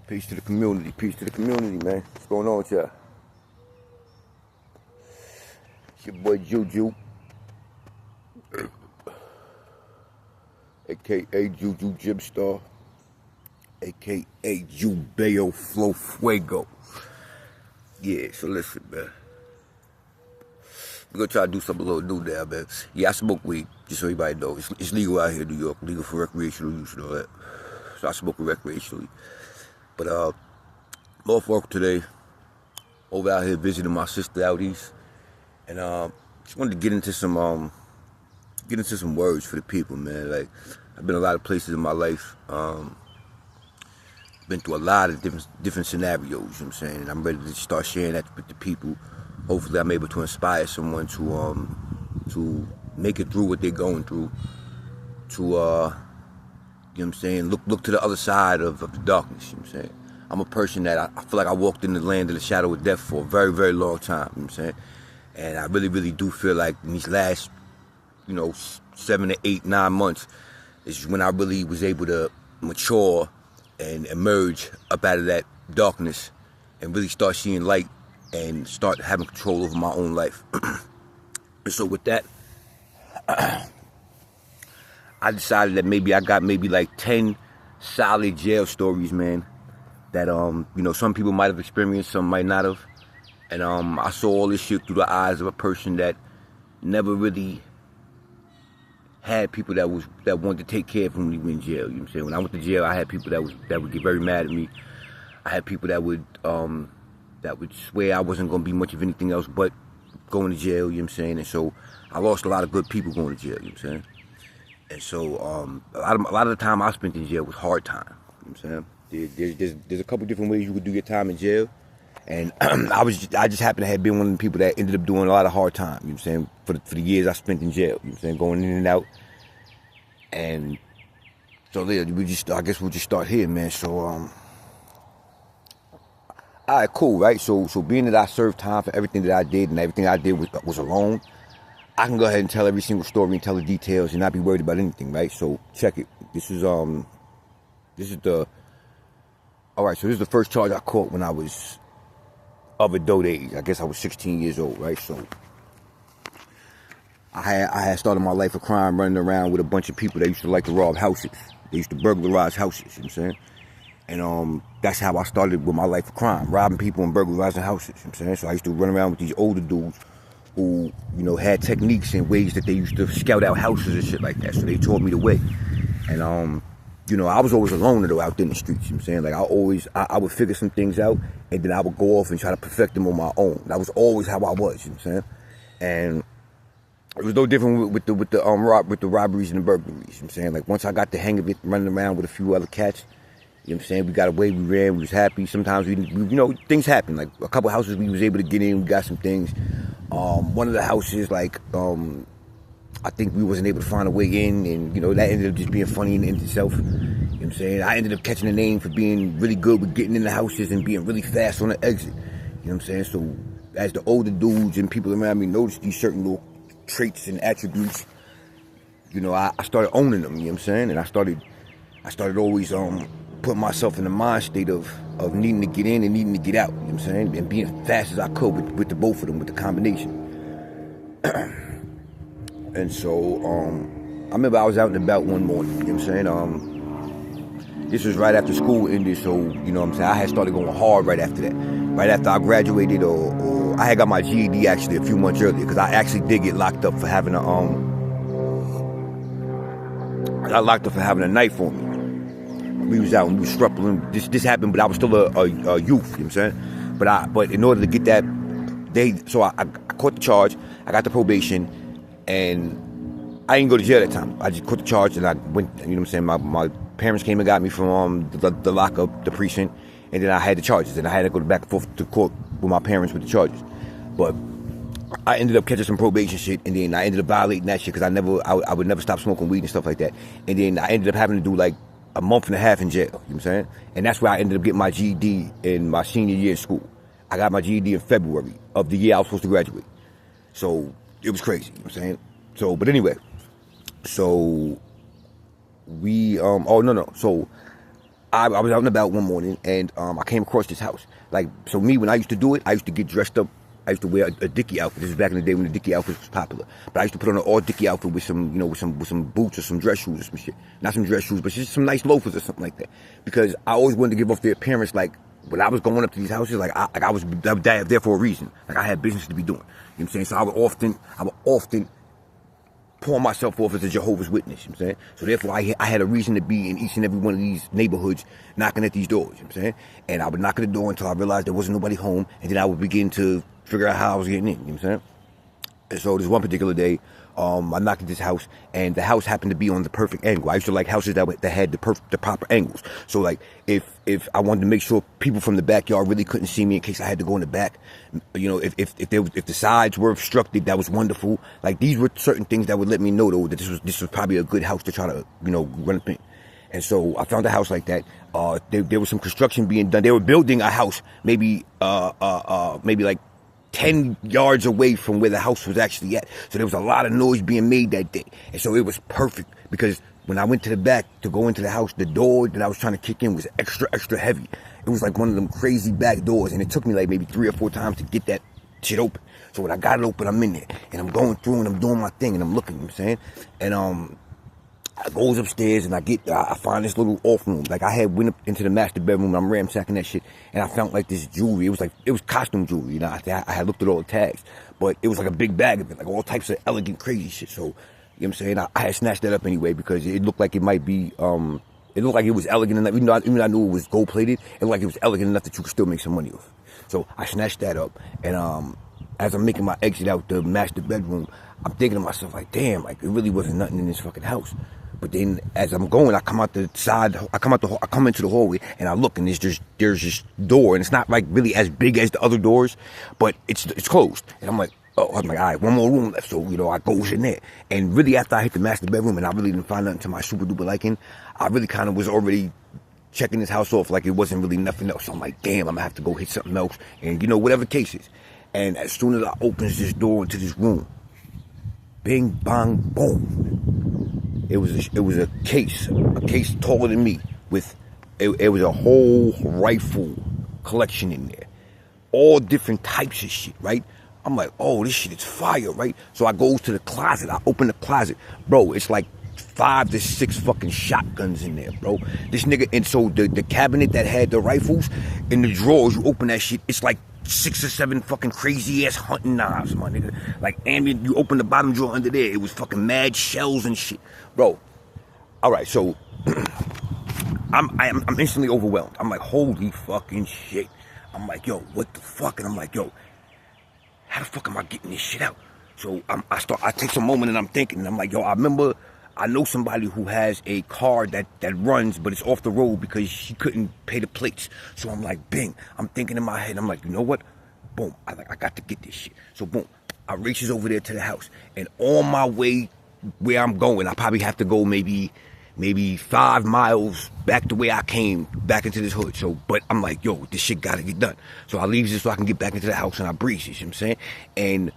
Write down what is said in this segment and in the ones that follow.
Peace to the community. Peace to the community, man. What's going on with y'all? It's your boy Juju, a.k.a. Juju Jibstar, a.k.a. Jubeo Flow Fuego. Yeah, so listen, man. We're gonna try to do something a little new there, man. Yeah, I smoke weed, just so everybody knows. It's legal out here in New York, legal for recreational use and all that. So I smoke it recreationally. But I'm off work today, over out here visiting my sister out east. And just wanted to get into some words for the people, man. Like, I've been a lot of places in my life. Been through a lot of different scenarios, you know what I'm saying? And I'm ready to start sharing that with the people. Hopefully I'm able to inspire someone to make it through what they're going through, to you know what I'm saying, look to the other side of the darkness, you know what I'm saying? I'm a person that I feel like I walked in the land of the shadow of death for a very, very long time, you know what I'm saying? And I really, really do feel like in these last, 7 to 8, 9 months is when I really was able to mature and emerge up out of that darkness and really start seeing light and start having control over my own life. And so with that, I decided that maybe I got like 10 solid jail stories, man, that some people might have experienced, some might not have. And I saw all this shit through the eyes of a person that never really had people that wanted to take care of him when he went in jail. You know what I'm saying? When I went to jail, I had people that would get very mad at me. I had people that would swear I wasn't gonna be much of anything else but going to jail, you know what I'm saying? And so I lost a lot of good people going to jail, you know what I'm saying? And so a lot of the time I spent in jail was hard time, you know what I'm saying? There's a couple different ways you could do your time in jail. And I just happened to have been one of the people that ended up doing a lot of hard time, you know what I'm saying, for the years I spent in jail, you know what I'm saying, going in and out. And so yeah, I guess we'll just start here, man. So all right, cool, right? So being that I served time for everything that I did, and everything I did was alone, I can go ahead and tell every single story and tell the details and not be worried about anything, right? So check it. This is the first charge I caught when I was of adult age. I guess I was 16 years old, right? So I had started my life of crime running around with a bunch of people that used to like to rob houses. They used to burglarize houses, you know what I'm saying? And that's how I started with my life of crime, robbing people and burglarizing houses, you know what I'm saying? So I used to run around with these older dudes who, had techniques and ways that they used to scout out houses and shit like that. So they taught me the way. And I was always a loner though out there in the streets, you know what I'm saying? Like I would figure some things out and then I would go off and try to perfect them on my own. That was always how I was, you know what I'm saying? And it was no different with the robberies and the burglaries, you know what I'm saying? Like once I got the hang of it, running around with a few other cats, you know what I'm saying? We got away, we ran, we was happy. Sometimes we things happen. Like a couple houses we was able to get in, we got some things. One of the houses, I think we wasn't able to find a way in, and that ended up just being funny in itself. You know what I'm saying? I ended up catching a name for being really good with getting in the houses and being really fast on the exit. You know what I'm saying? So as the older dudes and people around me noticed these certain little traits and attributes, I started owning them, you know what I'm saying? And I started always putting myself in the mind state of needing to get in and needing to get out, you know what I'm saying? And being fast as I could with the both of them, with the combination. And so, I remember I was out and about one morning, you know what I'm saying? This was right after school ended, so, you know what I'm saying, I had started going hard right after that. Right after I graduated, or I had got my GED actually a few months earlier, because I actually did get locked up for having a knife on me. We was out and we was struggling. This happened, but I was still a youth, you know what I'm saying? But in order to get that, I caught the charge, I got the probation, and I didn't go to jail that time. I just caught the charge and I went, you know what I'm saying? My parents came and got me from the lockup, the precinct, and then I had the charges, and I had to go back and forth to court with my parents with the charges. But I ended up catching some probation shit, and then I ended up violating that shit because I would never stop smoking weed and stuff like that. And then I ended up having to do like a month and a half in jail, you know what I'm saying? And that's where I ended up getting my GED in my senior year of school. I got my GED in February of the year I was supposed to graduate. So it was crazy, you know what I'm saying? So, but anyway, so we, so I was out and about one morning, and I came across this house. Like, so me, when I used to do it, I used to get dressed up. I used to wear a Dickie outfit. This is back in the day when the Dickie outfit was popular. But I used to put on an all Dickie outfit with some, you know, with some boots or some dress shoes or some shit. Not some dress shoes, but just some nice loafers or something like that. Because I always wanted to give off the appearance like, when I was going up to these houses, like I was there for a reason. Like I had business to be doing. You know what I'm saying? So I would often pour myself off as a Jehovah's Witness, you know what I'm saying? So therefore, I had a reason to be in each and every one of these neighborhoods knocking at these doors, you know what I'm saying? And I would knock at the door until I realized there wasn't nobody home, and then I would begin to figure out how I was getting in, you know what I'm saying? And so this one particular day, I knocked at this house, and the house happened to be on the perfect angle. I used to like houses that had the proper angles. So like, if I wanted to make sure people from the backyard really couldn't see me in case I had to go in the back, you know, if the sides were obstructed, that was wonderful. Like these were certain things that would let me know though that this was probably a good house to try to, you know, run up in. And so I found a house like that. There was some construction being done. They were building a house, maybe like 10 yards away from where the house was actually at. So there was a lot of noise being made that day. And so it was perfect because when I went to the back to go into the house, the door that I was trying to kick in was extra heavy. It was like one of them crazy back doors. And it took me like maybe 3 or 4 times to get that shit open. So when I got it open, I'm in there and I'm going through and I'm doing my thing and I'm looking, you know what I'm saying? And, I goes upstairs and I find this little off room. Like I had went up into the master bedroom and I'm ransacking that shit and I found like this jewelry. It was costume jewelry, you know. I had looked at all the tags, but it was like a big bag of it, like all types of elegant crazy shit. So, you know what I'm saying? I had snatched that up anyway because it looked like it might be, it looked like it was elegant enough, even though I knew it was gold plated, it looked like it was elegant enough that you could still make some money off it. So I snatched that up and as I'm making my exit out the master bedroom, I'm thinking to myself like, damn, like it really wasn't nothing in this fucking house. But then as I'm going, I come into the hallway and I look and there's this door and it's not like really as big as the other doors, but it's closed. And I'm like, all right, one more room left. So, you know, I goes in there. And really after I hit the master bedroom and I really didn't find nothing to my super duper liking, I really kind of was already checking this house off like it wasn't really nothing else. So I'm like, damn, I'm gonna have to go hit something else. And you know, whatever case is. And as soon as I opens this door into this room, bing, bang, boom. It was a case taller than me with, it was a whole rifle collection in there. All different types of shit, right? I'm like, oh, this shit is fire, right? So I goes to the closet. I open the closet. Bro, it's like 5 to 6 fucking shotguns in there, bro. This nigga, and so the cabinet that had the rifles, in the drawers, you open that shit, it's like 6 or 7 fucking crazy ass hunting knives, my nigga. Like, and you open the bottom drawer under there, it was fucking mad shells and shit, bro. All right, so I'm instantly overwhelmed. I'm like, holy fucking shit. I'm like, yo, what the fuck? And I'm like, yo, how the fuck am I getting this shit out? So I take some moment and I'm thinking, and I'm like, yo, I know somebody who has a car that runs, but it's off the road because she couldn't pay the plates. So I'm like, bing. I'm thinking in my head, I'm like, you know what? Boom. I got to get this shit. So boom. I reaches over there to the house. And on my way where I'm going, I probably have to go maybe 5 miles back the way I came back into this hood. So, but I'm like, yo, this shit gotta get done. So I leave this so I can get back into the house and I breeze, you know what I'm saying? And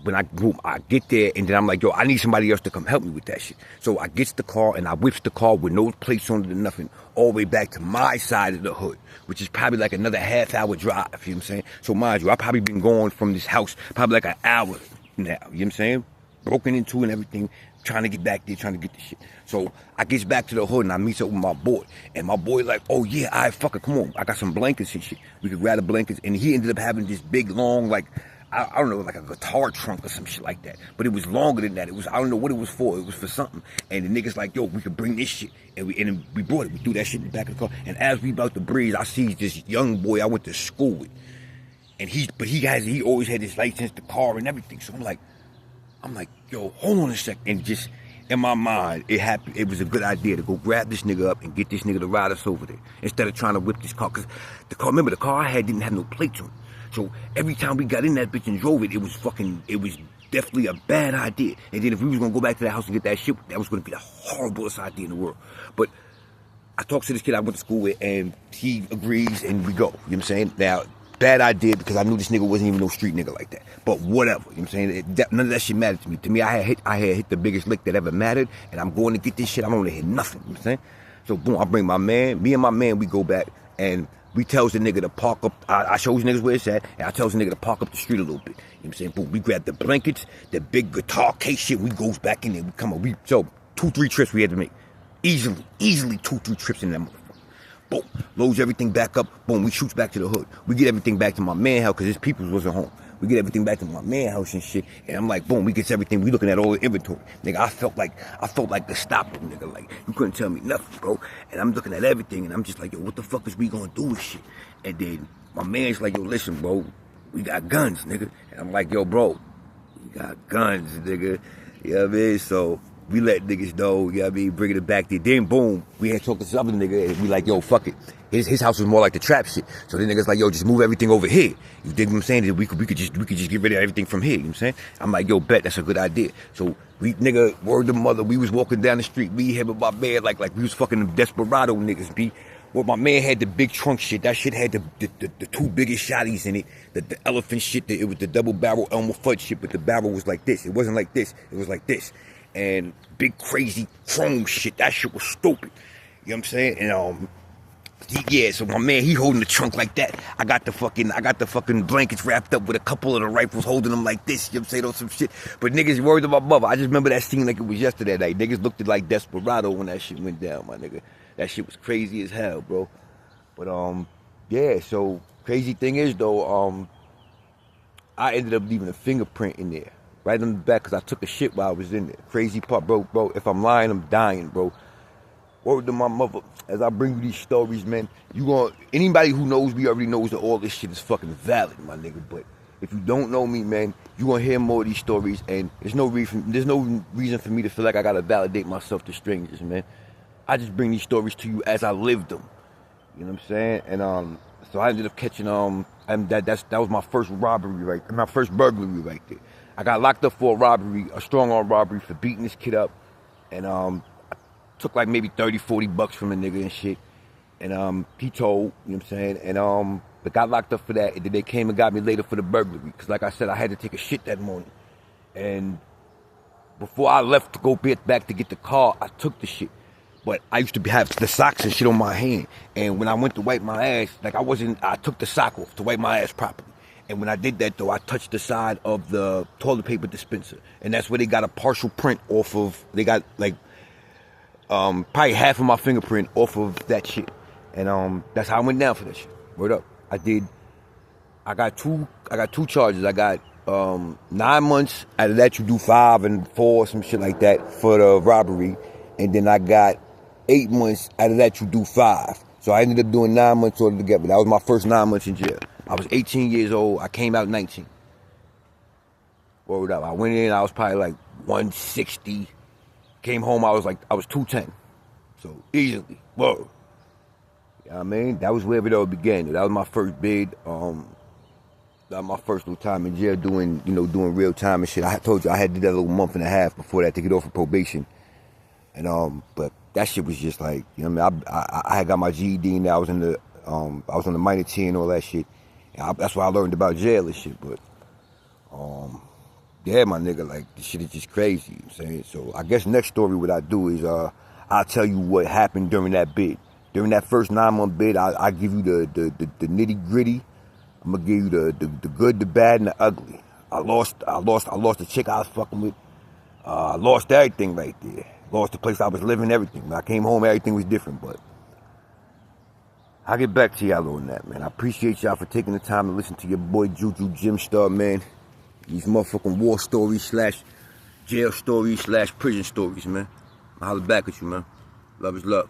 when I get there and then I'm like, yo, I need somebody else to come help me with that shit. So I gets the car and I whips the car with no plates on it or nothing all the way back to my side of the hood, which is probably like another half-hour drive, you know what I'm saying? So mind you, I probably been going from this house probably like an hour now, you know what I'm saying? Broken into and everything, trying to get back there, trying to get the shit. So I gets back to the hood and I meets up with my boy. And my boy like, oh yeah, all right, fuck it, come on. I got some blankets and shit. We could grab the blankets. And he ended up having this big, long, like, I don't know, like a guitar trunk or some shit like that. But it was longer than that. It was, I don't know what it was for. It was for something. And the niggas like, yo, we could bring this shit. And we brought it. We threw that shit in the back of the car. And as we about to breeze, I see this young boy I went to school with. And he always had his license, the car and everything. So I'm like, yo, hold on a sec. And just in my mind, it was a good idea to go grab this nigga up and get this nigga to ride us over there instead of trying to whip this car. Because remember, the car I had didn't have no plates on it. So every time we got in that bitch and drove it, it was definitely a bad idea. And then if we was going to go back to the house and get that shit, that was going to be the horriblest idea in the world. But I talked to this kid I went to school with, and he agrees, and we go. You know what I'm saying? Now, bad idea because I knew this nigga wasn't even no street nigga like that. But whatever, you know what I'm saying? None of that shit mattered to me. I had hit the biggest lick that ever mattered, and I'm going to get this shit. I don't want to hit nothing, you know what I'm saying? So boom, I bring me and my man, we go back and we tells the nigga to park up. I shows niggas where it's at, and I tells the nigga to park up the street a little bit. You know what I'm saying? Boom, we grab the blankets, the big guitar case shit, we goes back in there, we come on, so 2-3 trips we had to make. Easily 2-3 trips in that motherfucker. Boom, loads everything back up, boom, we shoots back to the hood. We get everything back to my man house, because his peoples wasn't home. We get everything back to my man house and shit, and I'm like, boom, we gets everything, we looking at all the inventory. Nigga, I felt like the stopper, nigga, like, you couldn't tell me nothing, bro. And I'm looking at everything, and I'm just like, yo, what the fuck is we gonna do with shit? And then my man's like, yo, listen, bro, we got guns, nigga. And I'm like, yo, bro, we got guns, nigga. You know what I mean? So we let niggas know, you know what I mean, bringing it back there. Then boom, we had talked to this other nigga, and we like, yo, fuck it. His house was more like the trap shit. So then niggas like, yo, just move everything over here. You dig what I'm saying? We could just get rid of everything from here, you know what I'm saying? I'm like, yo, bet, that's a good idea. So we, nigga, word to mother, we was walking down the street, me, him, and my man, like we was fucking desperado niggas, B. Well, my man had the big trunk shit. That shit had the two biggest shotties in it. The elephant shit, it was the double barrel Elmer Fudd shit, but the barrel was like this. It wasn't like this. It was like this. And big crazy chrome shit. That shit was stupid. You know what I'm saying? And yeah, so my man, he holding the trunk like that. I got the fucking blankets wrapped up with a couple of the rifles holding them like this. You know what I'm saying? On some shit. But niggas worried about mother. I just remember that scene like it was yesterday night. Niggas looked at like Desperado when that shit went down, my nigga. That shit was crazy as hell, bro. But yeah, so crazy thing is though, I ended up leaving a fingerprint in there. Right on the back, because I took a shit while I was in there. Crazy part, bro, if I'm lying, I'm dying, bro. Word to my mother, as I bring you these stories, man, anybody who knows me already knows that all this shit is fucking valid, my nigga. But if you don't know me, man, you gonna hear more of these stories, and there's no reason for me to feel like I gotta validate myself to strangers, man. I just bring these stories to you as I lived them. You know what I'm saying? And so I ended up catching and that was my first robbery my first burglary right there. I got locked up for a robbery, a strong arm robbery, for beating this kid up, and I took like maybe $30-40 from a nigga and shit. And he told, you know what I'm saying? And but got locked up for that, and then they came and got me later for the burglary, because like I said, I had to take a shit that morning. And before I left to go back to get the car, I took the shit. But I used to have the socks and shit on my hand. And when I went to wipe my ass, I took the sock off to wipe my ass properly. And when I did that though, I touched the side of the toilet paper dispenser. And that's where they got a partial print off of, they got like, probably half of my fingerprint off of that shit. And that's how I went down for that shit. Word up. I got two charges. I got 9 months. Out of that you do 5 and 4, some shit like that for the robbery. And then I got 8 months. Out of that you do 5. So I ended up doing 9 months altogether. That was my first 9 months in jail. I was 18 years old. I came out 19. Word up. I went in, I was probably like 160. Came home, I was 210. So easily. Whoa. You know what I mean? That was where it all began. That was my first bid. That was my first little time in jail doing real time and shit. I told you I had to do that a little month and a half before that to get off of probation. And but that shit was just like, you know what I mean? I had got my GED and I was on the minor tier and all that shit. And that's why I learned about jail and shit. But yeah, my nigga, like, this shit is just crazy, you know what I'm saying? So I guess next story what I do is I'll tell you what happened during that bid. During that first 9-month bid, I give you the nitty gritty. I'm gonna give you the good, the bad, and the ugly. I lost the chick I was fucking with. I lost everything right there. Lost the place I was living, everything. When I came home, everything was different, but I'll get back to y'all on that, man. I appreciate y'all for taking the time to listen to your boy Juju Jim Star, man. These motherfucking war stories / jail stories / prison stories, man. I'll holler back at you, man. Love is love.